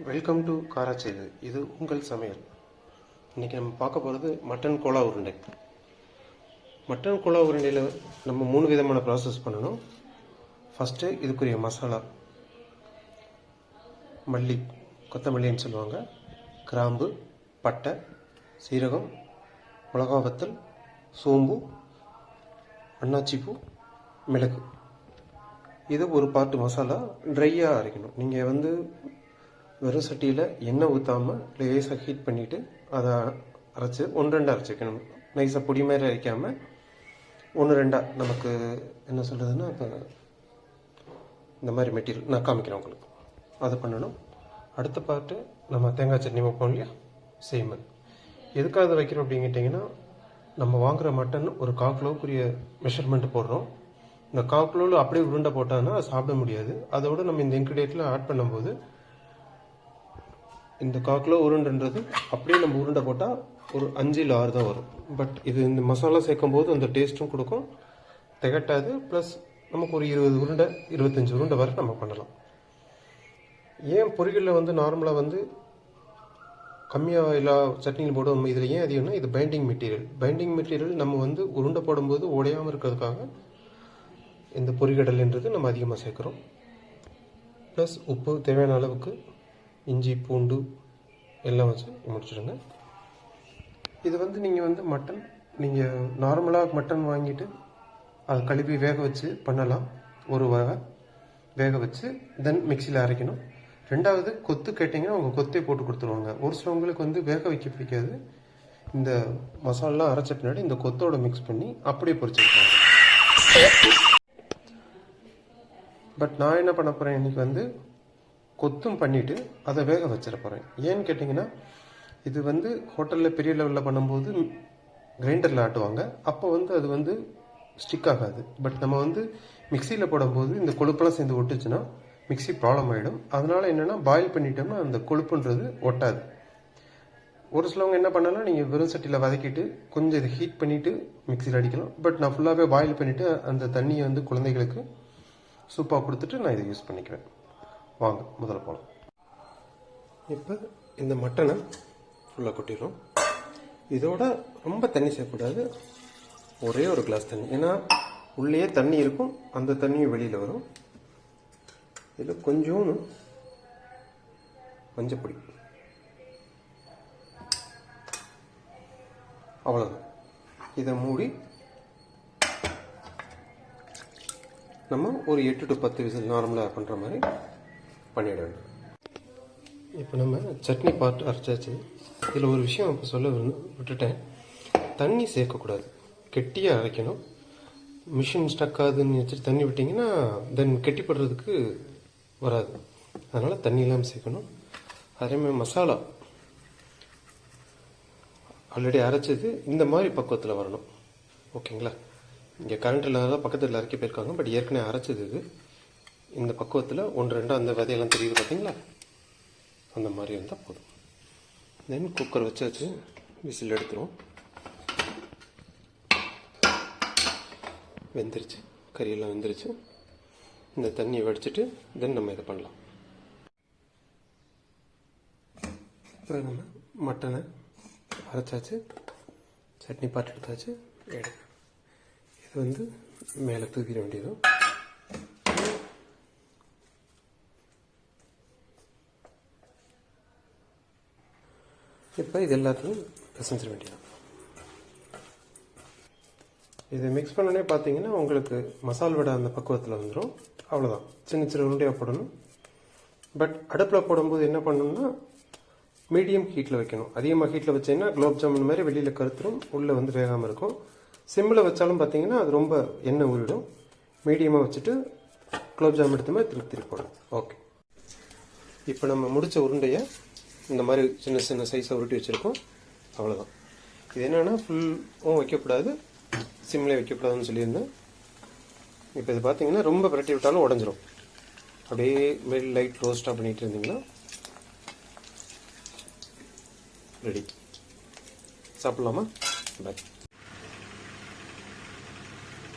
Welcome to kara sev. இது உங்கள் சமையல். இன்றைக்கி நம்ம பார்க்க போகிறது மட்டன் கோலா உருண்டை. மட்டன் கோலா உருண்டையில் நம்ம 3 விதமான ப்ராசஸ் பண்ணணும். ஃபஸ்ட்டு இதுக்குரிய மசாலா, மல்லி, கொத்தமல்லின்னு சொல்லுவாங்க, கிராம்பு, பட்டை, சீரகம், மிளகா வத்தல், சோம்பு, அன்னாச்சிப்பூ, மிளகு. இது ஒரு பார்ட்டு மசாலா ட்ரையாக அரைக்கணும். நீங்கள் வெறும் சட்டியில் எண்ணெய் ஊற்றாமல் லேசாக ஹீட் பண்ணிவிட்டு அதை அரைச்சி 1-2 அரைச்சிக்கணும். நைஸாக பொடி மாதிரி அரைக்காமல் 1-2 நமக்கு என்ன சொல்கிறதுன்னா, இப்போ இந்த மாதிரி மெட்டீரியல் நான் காமிக்கிறேன் உங்களுக்கு, அதை பண்ணணும். அடுத்த பார்ட்டு நம்ம தேங்காய் சட்னி வைப்போம் இல்லையா, சேம். எதுக்காக அதை வைக்கிறோம் அப்படின்னு கேட்டிங்கன்னா, நம்ம வாங்குகிற மட்டன் ஒரு 1/4 கிலோக்குரிய மெஷர்மெண்ட் போடுறோம். இந்த 1/4 கிலோவில் அப்படியே உருண்டை போட்டாங்கன்னா அது சாப்பிட முடியாது. அதோடு நம்ம இந்த இன்க்ரீடியன்ட்லாம் ஆட் பண்ணும்போது இந்த 1/4 கிலோ உருண்டைன்றது அப்படியே நம்ம உருண்டை போட்டால் ஒரு 5 இல்லை 6 தான் வரும். பட் இது இந்த மசாலா சேர்க்கும் போது அந்த டேஸ்ட்டும் கொடுக்கும், திகட்டாது. ப்ளஸ் நமக்கு ஒரு 20 உருண்டை 25 உருண்டை வரை நம்ம பண்ணலாம். ஏன் பொரிகளில் நார்மலாக கம்மியாக எல்லா சட்னியில் போடுவோம், இதில் ஏன் அதிகம்னா இது பைண்டிங் மெட்டீரியல் நம்ம உருண்டை போடும்போது உடையாமல் இருக்கிறதுக்காக இந்த பொரிகடல்ன்றது நம்ம அதிகமாக சேர்க்குறோம். ப்ளஸ் உப்பு தேவையான அளவுக்கு, இஞ்சி பூண்டு எல்லாம் வச்சு முடிச்சிடுங்க. இது நீங்கள் மட்டன், நீங்கள் நார்மலாக மட்டன் வாங்கிட்டு அதை கழுவி வேக வச்சு பண்ணலாம். ஒரு வேக வச்சு தென் மிக்சியில் அரைக்கணும். 2வது கொத்து கேட்டிங்கன்னா அவங்க கொத்தே போட்டு கொடுத்துருவாங்க. ஒரு சிலவங்களுக்கு வேக வைக்க பிடிக்காது. இந்த மசாலாலாம் அரைச்ச பின்னாடி இந்த கொத்தோட மிக்ஸ் பண்ணி அப்படியே பொரிச்சிருப்பாங்க. பட் நான் என்ன பண்ண போகிறேன், இன்றைக்கி கொத்தும் பண்ணிவிட்டு அதை வேக வச்சிட போகிறேன். ஏன்னு கேட்டிங்கன்னா, இது ஹோட்டலில் பெரிய லெவலில் பண்ணும்போது கிரைண்டரில் ஆட்டுவாங்க. அப்போ அது ஸ்டிக் ஆகாது. பட் நம்ம மிக்சியில் போடும்போது இந்த கொழுப்பெல்லாம் சேர்ந்து ஒட்டுச்சுன்னா மிக்சி ப்ராப்ளம் ஆகிடும். அதனால் என்னென்னா, பாயில் பண்ணிட்டோம்னா அந்த கொழுப்புன்றது ஒட்டாது. ஒரு சிலவங்க என்ன பண்ணலாம், நீங்கள் வெறும் சட்டியில் வதக்கிட்டு கொஞ்சம் இதை ஹீட் பண்ணிவிட்டு மிக்சியில் அடிக்கலாம். பட் நான் ஃபுல்லாகவே பாயில் பண்ணிவிட்டு அந்த தண்ணியை குழந்தைகளுக்கு சூப்பாக கொடுத்துட்டு நான் இதை யூஸ் பண்ணிக்குவேன். வாங்க முதல்ல போகலாம். இப்போ இந்த மட்டனை ஃபுல்லாக கொட்டிடுறோம். இதோட ரொம்ப தண்ணி சேர்க்கக்கூடாது, ஒரே ஒரு கிளாஸ் தண்ணி. ஏன்னா உள்ளேயே தண்ணி இருக்கும், அந்த தண்ணியும் வெளியில் வரும். இதில் கொஞ்சோன்னு மஞ்சப்பொடி, அவ்வளோதான். இதை மூடி நம்ம ஒரு 8 to 10 விசில் நார்மலாக பண்ணுற மாதிரி பண்ணிட வேண்டும். இப்போ நம்ம சட்னி பார்ட் அரைச்சாச்சு. இதில் ஒரு விஷயம் இப்போ சொல்ல விட்டுட்டேன், தண்ணி சேர்க்கக்கூடாது, கெட்டியாக அரைக்கணும். மிஷின் ஸ்டக் ஆகுதுன்னு வச்சுட்டு தண்ணி விட்டிங்கன்னா தென் கெட்டிப்படுறதுக்கு வராது. அதனால் தண்ணி இல்லாமல் சேர்க்கணும். அதேமாதிரி மசாலா ஆல்ரெடி அரைச்சது இந்த மாதிரி பக்குவத்தில் வரணும். ஓகேங்களா? இங்கே கரண்ட் இல்லாத பக்கத்தில் இறக்கி போயிருக்காங்க. பட் ஏற்கனவே அரைச்சது இது இந்த பக்குவத்தில் 1-2 அந்த விதையெல்லாம் தெரியுது பார்த்தீங்களா, அந்த மாதிரி இருந்தால் போதும். தென் குக்கர் வச்சாச்சு, விசில் எடுத்துருவோம். வெந்துருச்சு, கறியெல்லாம் வெந்துருச்சு. இந்த தண்ணியை வடிச்சிட்டு தென் நம்ம இதை பண்ணலாம். இப்போ நம்ம மட்டனை அரைச்சாச்சு, சட்னி பாட்டு எடுத்தாச்சு. இது மேலே தூக்கிட வேண்டியது. இப்போ இது எல்லாத்தையும் பிசைஞ்சிட வேண்டியது. இதை மிக்ஸ் பண்ணோன்னே பார்த்தீங்கன்னா உங்களுக்கு மசால் வடை அந்த பக்குவத்தில் வந்துடும். அவ்வளோதான், சின்ன சின்ன உருண்டையாக போடணும். பட் அடுப்பில் போடும்போது என்ன பண்ணணும்னா, மீடியம் ஹீட்டில் வைக்கணும். அதிகமாக ஹீட்டில் வச்சிங்கன்னா குலோப் ஜாமுன் மாதிரி வெளியில் கருத்துரும், உள்ளே வேகாமல் இருக்கும். சிம்மில் வச்சாலும் பார்த்தீங்கன்னா அது ரொம்ப எண்ணெய் ஊறிடும். மீடியமாக வச்சுட்டு குலோப் ஜாமுன் எடுத்த மாதிரி திருப்பி போடும். ஓகே, இப்போ நம்ம முடித்த உருண்டையை இந்த மாதிரி சின்ன சின்ன சைஸை உருட்டி வச்சுருக்கோம். அவ்வளோதான். இது என்னென்னா, ஃபுல்லும் வைக்கக்கூடாது, சிம்மில் வைக்கக்கூடாதுன்னு சொல்லியிருந்தேன். இப்போ இது பார்த்தீங்கன்னா ரொம்ப பிரட்டி விட்டாலும் உடஞ்சிரும். அப்படியே மேல் லைட் ரோஸ்ட்டாக பண்ணிகிட்டு இருந்தீங்கன்னா ரெடி. சாப்பிட்லாமா? பாய்.